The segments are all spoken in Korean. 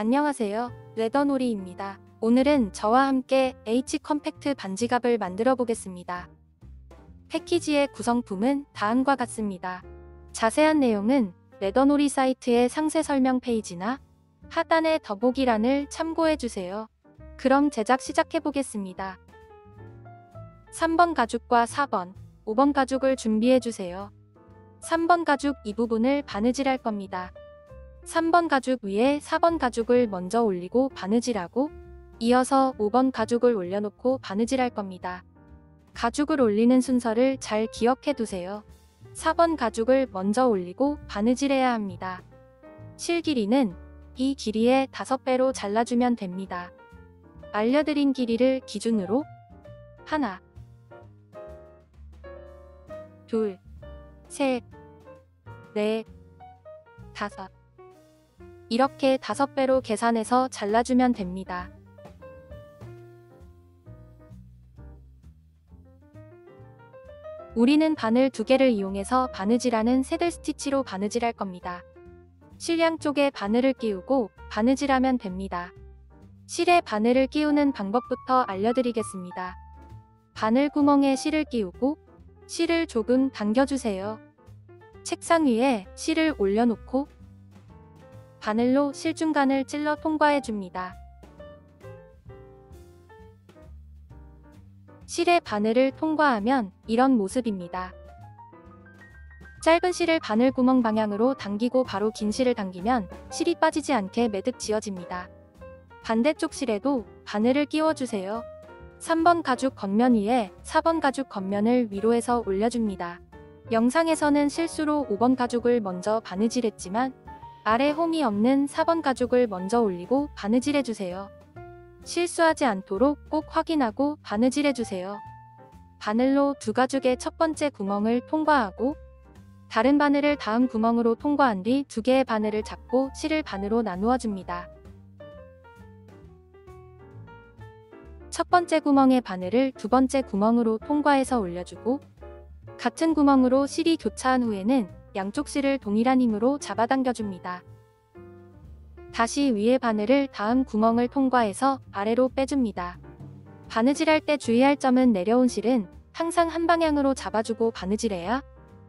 안녕하세요. 레더놀이입니다. 오늘은 저와 함께 H 컴팩트 반지갑을 만들어 보겠습니다. 패키지의 구성품은 다음과 같습니다. 자세한 내용은 레더놀이 사이트의 상세 설명 페이지나 하단의 더보기란을 참고해 주세요. 그럼 제작 시작해 보겠습니다. 3번 가죽과 4번, 5번 가죽을 준비해 주세요. 3번 가죽 이 부분을 바느질할 겁니다. 3번 가죽 위에 4번 가죽을 먼저 올리고 바느질하고 이어서 5번 가죽을 올려놓고 바느질할 겁니다. 가죽을 올리는 순서를 잘 기억해 두세요. 4번 가죽을 먼저 올리고 바느질해야 합니다. 실 길이는 이 길이의 5배로 잘라주면 됩니다. 알려드린 길이를 기준으로 하나, 둘, 셋, 넷, 다섯 이렇게 5배로 계산해서 잘라주면 됩니다. 우리는 바늘 2개를 이용해서 바느질하는 새들 스티치로 바느질할 겁니다. 실 양쪽에 바늘을 끼우고 바느질하면 됩니다. 실에 바늘을 끼우는 방법부터 알려드리겠습니다. 바늘 구멍에 실을 끼우고 실을 조금 당겨주세요. 책상 위에 실을 올려놓고 바늘로 실 중간을 찔러 통과해줍니다. 실의 바늘을 통과하면 이런 모습입니다. 짧은 실을 바늘 구멍 방향으로 당기고 바로 긴 실을 당기면 실이 빠지지 않게 매듭 지어집니다. 반대쪽 실에도 바늘을 끼워주세요. 3번 가죽 겉면 위에 4번 가죽 겉면을 위로 해서 올려줍니다. 영상에서는 실수로 5번 가죽을 먼저 바느질했지만 아래 홈이 없는 4번 가죽을 먼저 올리고 바느질해주세요. 실수하지 않도록 꼭 확인하고 바느질해주세요. 바늘로 두 가죽의 첫 번째 구멍을 통과하고 다른 바늘을 다음 구멍으로 통과한 뒤 2개의 바늘을 잡고 실을 반으로 나누어 줍니다. 첫 번째 구멍의 바늘을 두 번째 구멍으로 통과해서 올려주고 같은 구멍으로 실이 교차한 후에는 양쪽 실을 동일한 힘으로 잡아당겨줍니다. 다시 위에 바늘을 다음 구멍을 통과해서 아래로 빼줍니다. 바느질할 때 주의할 점은 내려온 실은 항상 한 방향으로 잡아주고 바느질해야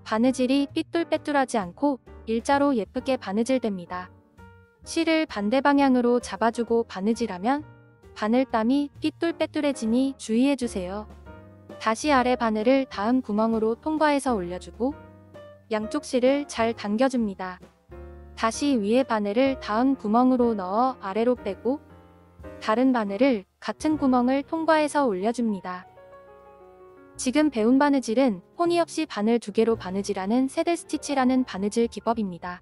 바느질이 삐뚤빼뚤하지 않고 일자로 예쁘게 바느질됩니다. 실을 반대 방향으로 잡아주고 바느질하면 바늘땀이 삐뚤빼뚤해지니 주의해주세요. 다시 아래 바늘을 다음 구멍으로 통과해서 올려주고 양쪽 실을 잘 당겨줍니다. 다시 위에 바늘을 다음 구멍으로 넣어 아래로 빼고 다른 바늘을 같은 구멍을 통과해서 올려줍니다. 지금 배운 바느질은 호니 없이 바늘 2개로 바느질하는 새들 스티치라는 바느질 기법입니다.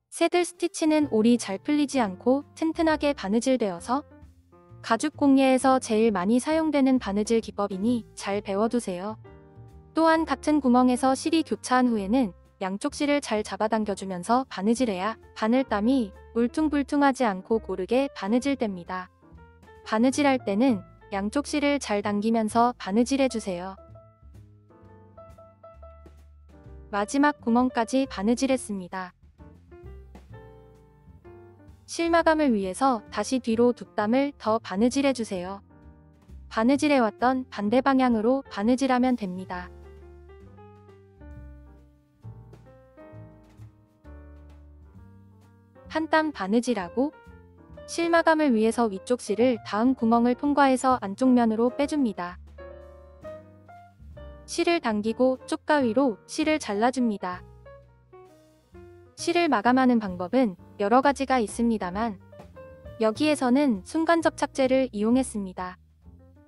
새들 스티치는 올이 잘 풀리지 않고 튼튼하게 바느질되어서 가죽 공예에서 제일 많이 사용되는 바느질 기법이니 잘 배워두세요. 또한 같은 구멍에서 실이 교차한 후에는 양쪽 실을 잘 잡아당겨주면서 바느질해야 바늘땀이 울퉁불퉁하지 않고 고르게 바느질됩니다. 바느질할 때는 양쪽 실을 잘 당기면서 바느질해주세요. 마지막 구멍까지 바느질했습니다. 실 마감을 위해서 다시 뒤로 2땀을 더 바느질해주세요. 바느질해왔던 반대 방향으로 바느질하면 됩니다. 한 땀 바느질하고 실 마감을 위해서 위쪽 실을 다음 구멍을 통과해서 안쪽 면으로 빼줍니다. 실을 당기고 쪽가위로 실을 잘라줍니다. 실을 마감하는 방법은 여러 가지가 있습니다만 여기에서는 순간 접착제를 이용했습니다.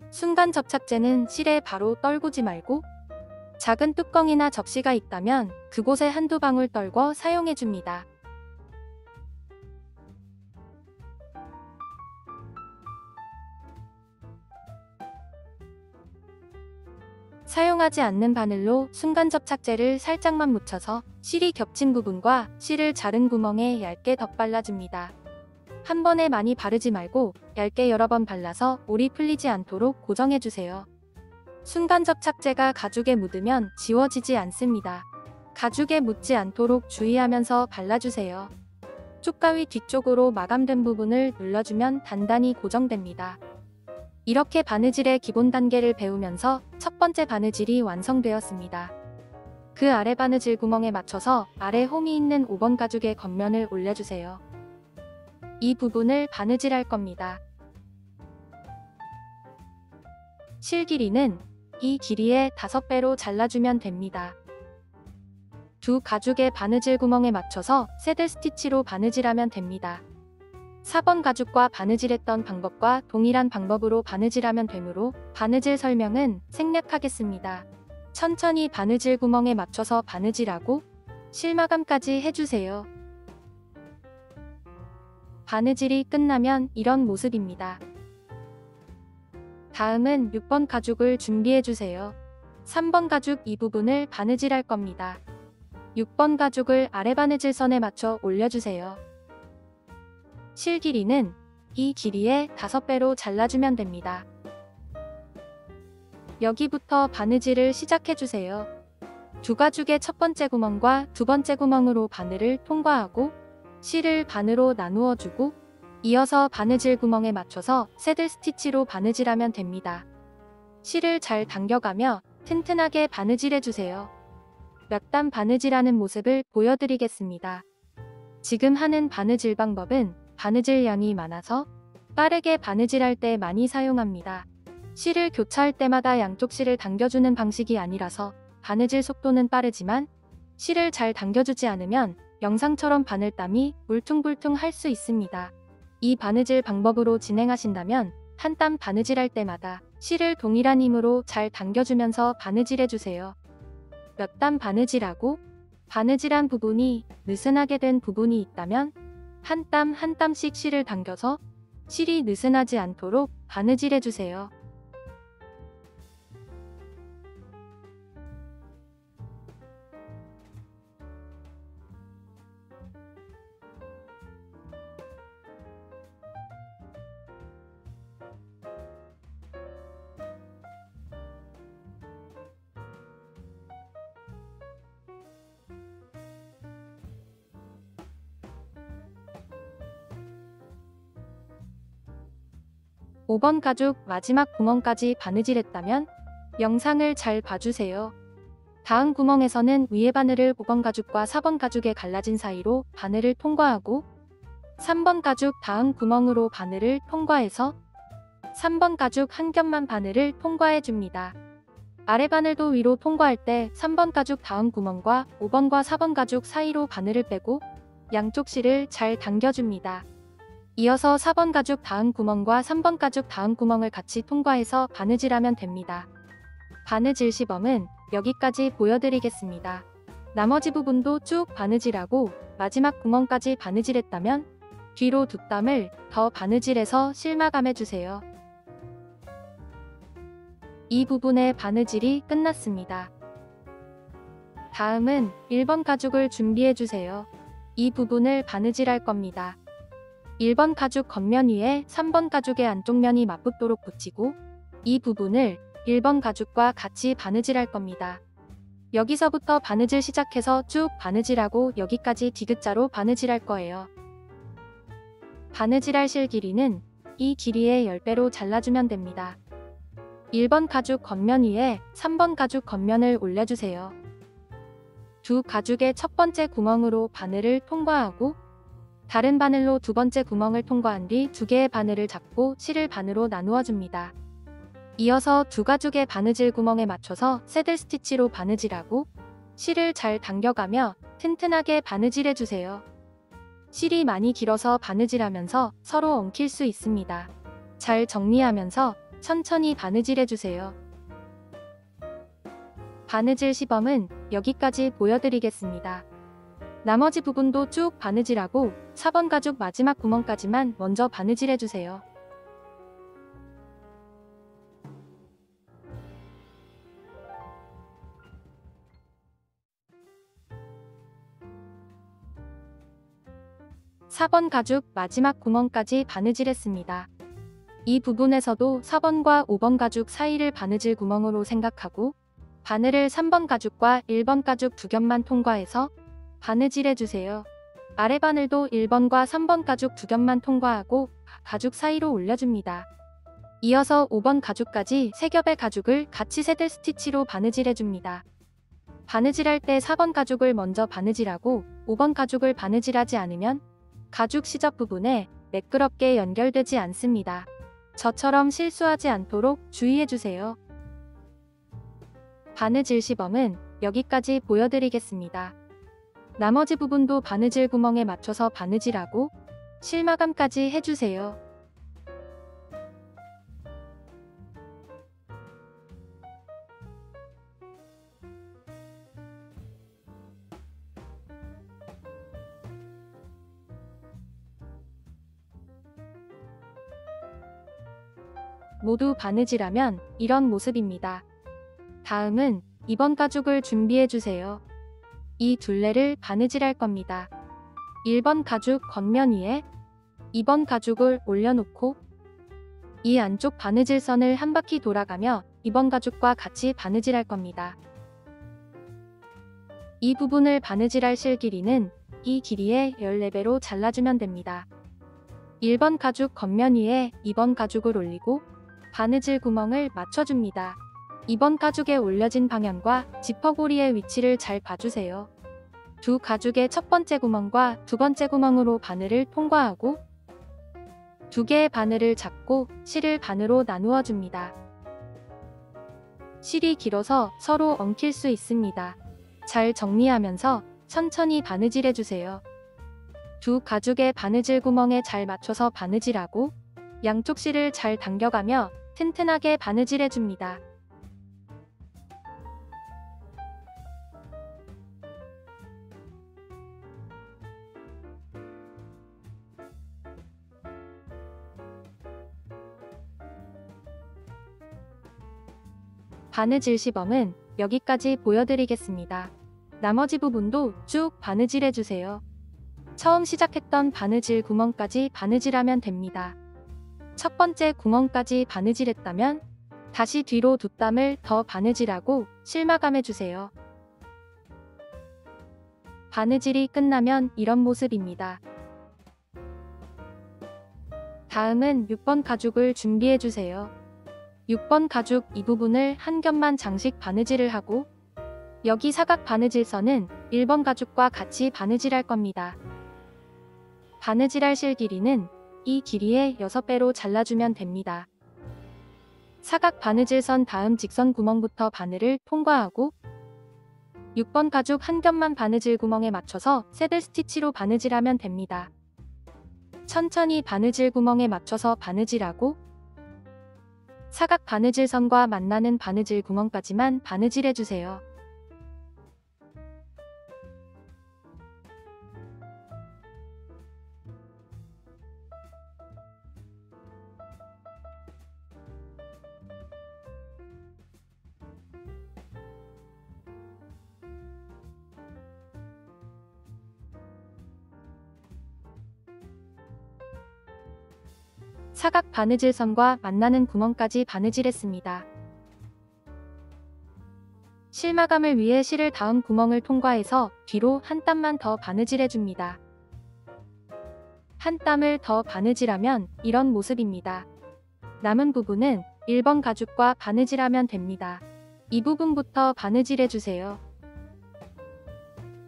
순간 접착제는 실에 바로 떨구지 말고 작은 뚜껑이나 접시가 있다면 그곳에 한두 방울 떨궈 사용해줍니다. 사용하지 않는 바늘로 순간 접착제를 살짝만 묻혀서 실이 겹친 부분과 실을 자른 구멍에 얇게 덧발라줍니다. 한 번에 많이 바르지 말고 얇게 여러 번 발라서 올이 풀리지 않도록 고정해주세요. 순간 접착제가 가죽에 묻으면 지워지지 않습니다. 가죽에 묻지 않도록 주의하면서 발라주세요. 쪽가위 뒤쪽으로 마감된 부분을 눌러주면 단단히 고정됩니다. 이렇게 바느질의 기본 단계를 배우면서 첫 번째 바느질이 완성되었습니다. 그 아래 바느질 구멍에 맞춰서 아래 홈이 있는 5번 가죽의 겉면을 올려주세요. 이 부분을 바느질할 겁니다. 실 길이는 이 길이의 5배로 잘라주면 됩니다. 두 가죽의 바느질 구멍에 맞춰서 새들 스티치로 바느질하면 됩니다. 4번 가죽과 바느질했던 방법과 동일한 방법으로 바느질하면 되므로 바느질 설명은 생략하겠습니다. 천천히 바느질 구멍에 맞춰서 바느질하고 실마감까지 해주세요. 바느질이 끝나면 이런 모습입니다. 다음은 6번 가죽을 준비해주세요. 3번 가죽 이 부분을 바느질할 겁니다. 6번 가죽을 아래 바느질선에 맞춰 올려주세요. 실 길이는 이 길이의 5배로 잘라주면 됩니다. 여기부터 바느질을 시작해주세요. 두 가죽의 첫 번째 구멍과 두 번째 구멍으로 바늘을 통과하고 실을 반으로 나누어 주고 이어서 바느질 구멍에 맞춰서 새들 스티치로 바느질하면 됩니다. 실을 잘 당겨가며 튼튼하게 바느질해주세요. 몇 단 바느질하는 모습을 보여드리겠습니다. 지금 하는 바느질 방법은 바느질 양이 많아서 빠르게 바느질할 때 많이 사용합니다. 실을 교차할 때마다 양쪽 실을 당겨주는 방식이 아니라서 바느질 속도는 빠르지만 실을 잘 당겨주지 않으면 영상처럼 바늘땀이 울퉁불퉁 할 수 있습니다. 이 바느질 방법으로 진행하신다면 한 땀 바느질할 때마다 실을 동일한 힘으로 잘 당겨주면서 바느질해주세요. 몇 땀 바느질하고 바느질한 부분이 느슨하게 된 부분이 있다면 한 땀 한 땀씩 실을 당겨서 실이 느슨하지 않도록 바느질해주세요. 오 번 가죽 마지막 구멍까지 바느질했다면 영상을 잘 봐주세요. 다음 구멍에서는 위에 바늘을 5번 가죽과 4번 가죽의 갈라진 사이로 바늘을 통과하고 3번 가죽 다음 구멍으로 바늘을 통과해서 3번 가죽 한 겹만 바늘을 통과해 줍니다. 아래 바늘도 위로 통과할 때 3번 가죽 다음 구멍과 5번과 4번 가죽 사이로 바늘을 빼고 양쪽 실을 잘 당겨줍니다. 이어서 4번 가죽 다음 구멍과 3번 가죽 다음 구멍을 같이 통과해서 바느질하면 됩니다. 바느질 시범은 여기까지 보여드리겠습니다. 나머지 부분도 쭉 바느질하고 마지막 구멍까지 바느질했다면 뒤로 두 땀을 더 바느질해서 실마감해주세요. 이 부분의 바느질이 끝났습니다. 다음은 1번 가죽을 준비해주세요. 이 부분을 바느질할 겁니다. 1번 가죽 겉면 위에 3번 가죽의 안쪽 면이 맞붙도록 붙이고 이 부분을 1번 가죽과 같이 바느질할 겁니다. 여기서부터 바느질 시작해서 쭉 바느질하고 여기까지 디귿자로 바느질할 거예요. 바느질할 실 길이는 이 길이의 10배로 잘라주면 됩니다. 1번 가죽 겉면 위에 3번 가죽 겉면을 올려주세요. 두 가죽의 첫 번째 구멍으로 바늘을 통과하고 다른 바늘로 두 번째 구멍을 통과한 뒤 두 개의 바늘을 잡고 실을 반으로 나누어 줍니다. 이어서 두 가죽의 바느질 구멍에 맞춰서 새들 스티치로 바느질하고 실을 잘 당겨가며 튼튼하게 바느질해주세요. 실이 많이 길어서 바느질하면서 서로 엉킬 수 있습니다. 잘 정리하면서 천천히 바느질해주세요. 바느질 시범은 여기까지 보여드리겠습니다. 나머지 부분도 쭉 바느질하고 4번 가죽 마지막 구멍까지만 먼저 바느질해주세요. (4번) 가죽 마지막 구멍까지 바느질했습니다. 이 부분에서도 4번과 5번 가죽 사이를 바느질 구멍으로 생각하고 바늘을 3번 가죽과 1번 가죽 두 겹만 통과해서 바느질해주세요. 아래 바늘도 1번과 3번 가죽 두 겹만 통과하고 가죽 사이로 올려줍니다. 이어서 5번 가죽까지 3겹의 가죽을 같이 새들 스티치로 바느질해줍니다. 바느질할 때 4번 가죽을 먼저 바느질하고 5번 가죽을 바느질하지 않으면 가죽 시접 부분에 매끄럽게 연결되지 않습니다. 저처럼 실수하지 않도록 주의해주세요. 바느질 시범은 여기까지 보여드리겠습니다. 나머지 부분도 바느질 구멍에 맞춰서 바느질하고 실마감까지 해주세요. 모두 바느질하면 이런 모습입니다. 다음은 2번 가죽을 준비해주세요. 이 둘레를 바느질할 겁니다. 1번 가죽 겉면 위에 2번 가죽을 올려놓고 이 안쪽 바느질선을 한 바퀴 돌아가며 2번 가죽과 같이 바느질할 겁니다. 이 부분을 바느질할 실 길이는 이 길이의 14배로 잘라주면 됩니다. 1번 가죽 겉면 위에 2번 가죽을 올리고 바느질 구멍을 맞춰줍니다. 2번 가죽에 올려진 방향과 지퍼고리의 위치를 잘 봐주세요. 두 가죽의 첫 번째 구멍과 두 번째 구멍으로 바늘을 통과하고 두 개의 바늘을 잡고 실을 반으로 나누어 줍니다. 실이 길어서 서로 엉킬 수 있습니다. 잘 정리하면서 천천히 바느질해주세요. 두 가죽의 바느질 구멍에 잘 맞춰서 바느질하고 양쪽 실을 잘 당겨가며 튼튼하게 바느질해줍니다. 바느질 시범은 여기까지 보여드리겠습니다. 나머지 부분도 쭉 바느질해주세요. 처음 시작했던 바느질 구멍까지 바느질하면 됩니다. 첫 번째 구멍까지 바느질했다면 다시 뒤로 두 땀을 더 바느질하고 실마감해주세요. 바느질이 끝나면 이런 모습입니다. 다음은 6번 가죽을 준비해주세요. 6번 가죽 이 부분을 한 겹만 장식 바느질을 하고 여기 사각 바느질선은 1번 가죽과 같이 바느질할 겁니다. 바느질할 실 길이는 이 길이의 6배로 잘라주면 됩니다. 사각 바느질선 다음 직선 구멍부터 바늘을 통과하고 6번 가죽 한 겹만 바느질 구멍에 맞춰서 새들 스티치로 바느질하면 됩니다. 천천히 바느질 구멍에 맞춰서 바느질하고 사각 바느질선과 만나는 바느질 구멍까지만 바느질해주세요. 사각 바느질선과 만나는 구멍까지 바느질했습니다. 실마감을 위해 실을 다음 구멍을 통과해서 뒤로 한 땀만 더 바느질해줍니다. 한 땀을 더 바느질하면 이런 모습입니다. 남은 부분은 1번 가죽과 바느질하면 됩니다. 이 부분부터 바느질해주세요.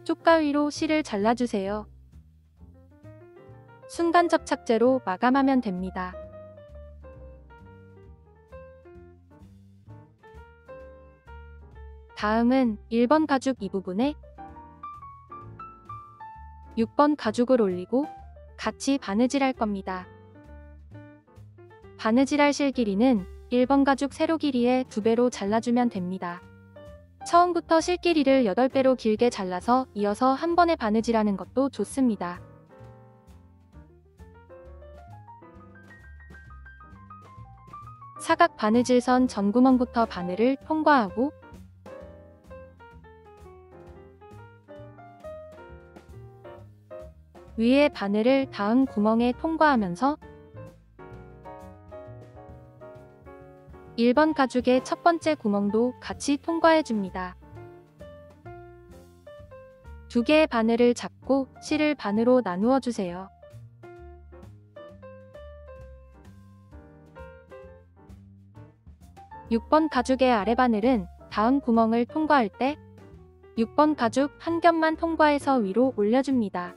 쪽가위로 실을 잘라주세요. 순간 접착제로 마감하면 됩니다. 다음은 1번 가죽 이 부분에 6번 가죽을 올리고 같이 바느질할 겁니다. 바느질할 실 길이는 1번 가죽 세로 길이의 2배로 잘라주면 됩니다. 처음부터 실 길이를 8배로 길게 잘라서 이어서 한 번에 바느질하는 것도 좋습니다. 사각 바느질선 전구멍부터 바늘을 통과하고 위에 바늘을 다음 구멍에 통과하면서 1번 가죽의 첫 번째 구멍도 같이 통과해줍니다. 두 개의 바늘을 잡고 실을 반으로 나누어 주세요. (6번) 가죽의 아랫바늘은 다음 구멍을 통과할 때 6번 가죽 한 겹만 통과해서 위로 올려줍니다.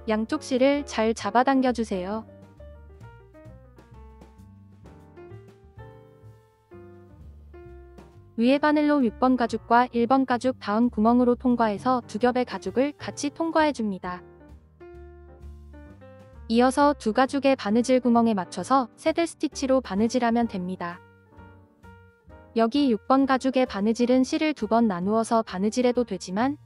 양쪽 실을 잘 잡아당겨 주세요. 위에 바늘로 6번 가죽과 1번 가죽 다음 구멍으로 통과해서 두 겹의 가죽을 같이 통과해 줍니다. 이어서 두 가죽의 바느질 구멍에 맞춰서 새들 스티치로 바느질하면 됩니다. 여기 6번 가죽의 바느질은 실을 2번 나누어서 바느질해도 되지만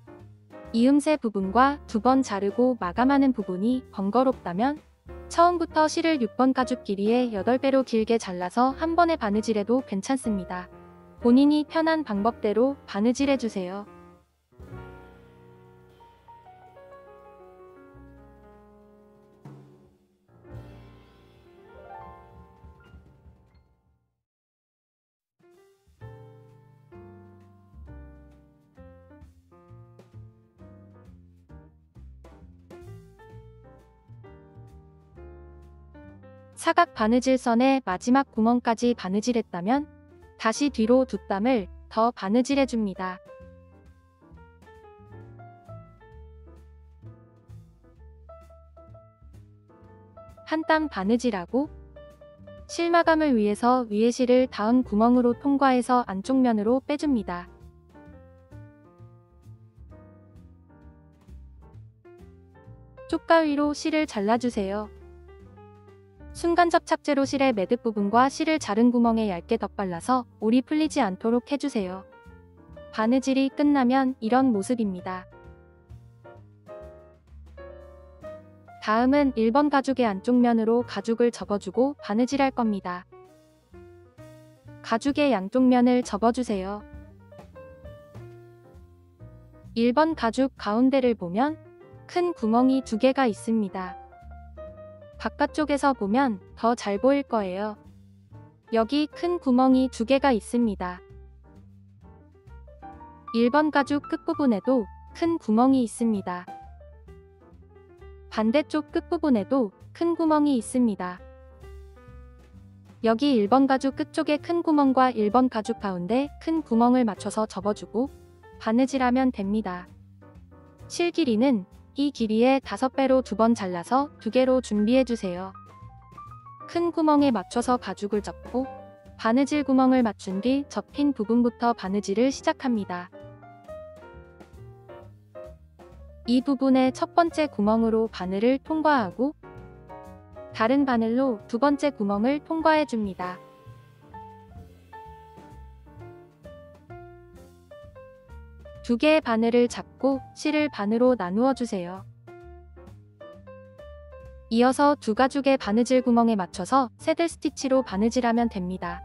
이음새 부분과 2번 자르고 마감하는 부분이 번거롭다면 처음부터 실을 6번 가죽 길이의 8배로 길게 잘라서 한 번에 바느질해도 괜찮습니다. 본인이 편한 방법대로 바느질해주세요. 사각 바느질선의 마지막 구멍까지 바느질했다면 다시 뒤로 2땀을 더 바느질해줍니다. 한 땀 바느질하고 실 마감을 위해서 위에 실을 다음 구멍으로 통과해서 안쪽 면으로 빼줍니다. 쪽가위로 실을 잘라주세요. 순간 접착제로 실의 매듭 부분과 실을 자른 구멍에 얇게 덧발라서 올이 풀리지 않도록 해주세요. 바느질이 끝나면 이런 모습입니다. 다음은 1번 가죽의 안쪽 면으로 가죽을 접어주고 바느질할 겁니다. 가죽의 양쪽 면을 접어주세요. 1번 가죽 가운데를 보면 큰 구멍이 2개가 있습니다. 바깥쪽에서 보면 더 잘 보일 거예요. 여기 큰 구멍이 2개가 있습니다. 1번 가죽 끝부분에도 큰 구멍이 있습니다. 반대쪽 끝부분에도 큰 구멍이 있습니다. 여기 1번 가죽 끝쪽에 큰 구멍과 1번 가죽 가운데 큰 구멍을 맞춰서 접어주고 바느질하면 됩니다. 실 길이는 이 길이의 5배로 2번 잘라서 2개로 준비해주세요. 큰 구멍에 맞춰서 가죽을 접고 바느질 구멍을 맞춘 뒤 접힌 부분부터 바느질을 시작합니다. 이 부분의 첫 번째 구멍으로 바늘을 통과하고 다른 바늘로 두 번째 구멍을 통과해줍니다. 두 개의 바늘을 잡고 실을 반으로 나누어 주세요. 이어서 두 가죽의 바느질 구멍에 맞춰서 새들 스티치로 바느질하면 됩니다.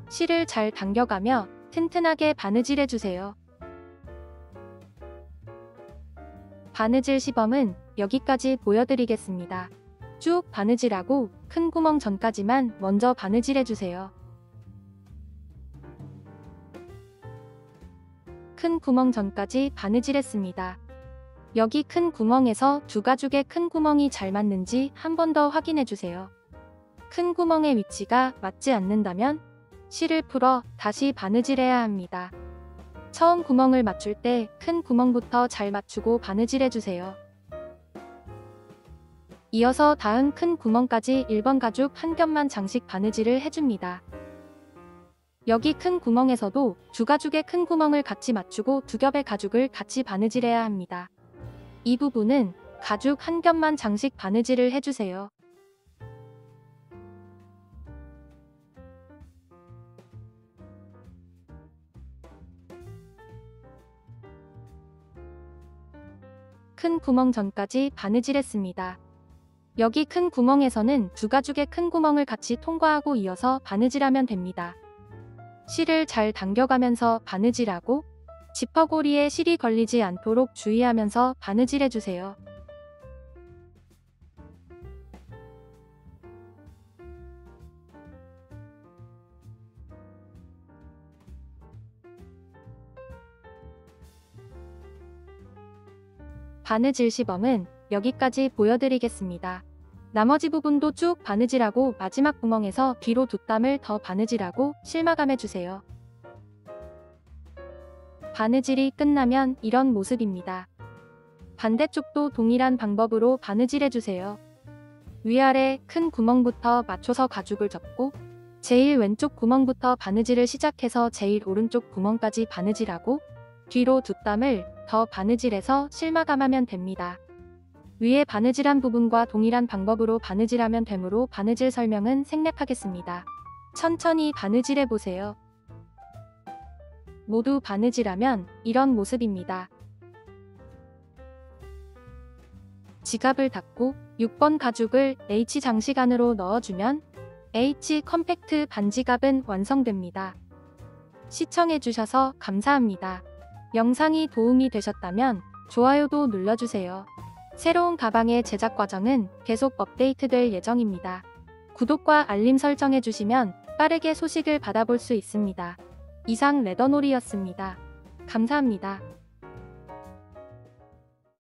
실을 잘 당겨가며 튼튼하게 바느질해주세요. 바느질 시범은 여기까지 보여드리겠습니다. 쭉 바느질하고 큰 구멍 전까지만 먼저 바느질해주세요. 큰 구멍 전까지 바느질했습니다. 여기 큰 구멍에서 두 가죽의 큰 구멍이 잘 맞는지 한 번 더 확인해주세요. 큰 구멍의 위치가 맞지 않는다면 실을 풀어 다시 바느질해야 합니다. 처음 구멍을 맞출 때 큰 구멍부터 잘 맞추고 바느질해주세요. 이어서 다음 큰 구멍까지 1번 가죽 한 겹만 장식 바느질을 해줍니다. 여기 큰 구멍에서도 두 가죽의 큰 구멍을 같이 맞추고 두 겹의 가죽을 같이 바느질해야 합니다. 이 부분은 가죽 한 겹만 장식 바느질을 해주세요. 큰 구멍 전까지 바느질했습니다. 여기 큰 구멍에서는 두 가죽의 큰 구멍을 같이 통과하고 이어서 바느질하면 됩니다. 실을 잘 당겨가면서 바느질하고 지퍼고리에 실이 걸리지 않도록 주의하면서 바느질해주세요. 바느질 시범은 여기까지 보여드리겠습니다. 나머지 부분도 쭉 바느질하고 마지막 구멍에서 뒤로 2땀을 더 바느질하고 실마감해주세요. 바느질이 끝나면 이런 모습입니다. 반대쪽도 동일한 방법으로 바느질해주세요. 위아래 큰 구멍부터 맞춰서 가죽을 접고 제일 왼쪽 구멍부터 바느질을 시작해서 제일 오른쪽 구멍까지 바느질하고 뒤로 2땀을 더 바느질해서 실마감하면 됩니다. 위에 바느질한 부분과 동일한 방법으로 바느질하면 되므로 바느질 설명은 생략하겠습니다. 천천히 바느질해보세요. 모두 바느질하면 이런 모습입니다. 지갑을 닫고 6번 가죽을 H 장식 안으로 넣어주면 H 컴팩트 반지갑은 완성됩니다. 시청해주셔서 감사합니다. 영상이 도움이 되셨다면 좋아요도 눌러주세요. 새로운 가방의 제작 과정은 계속 업데이트될 예정입니다. 구독과 알림 설정해주시면 빠르게 소식을 받아볼 수 있습니다. 이상 레더놀이였습니다. 감사합니다.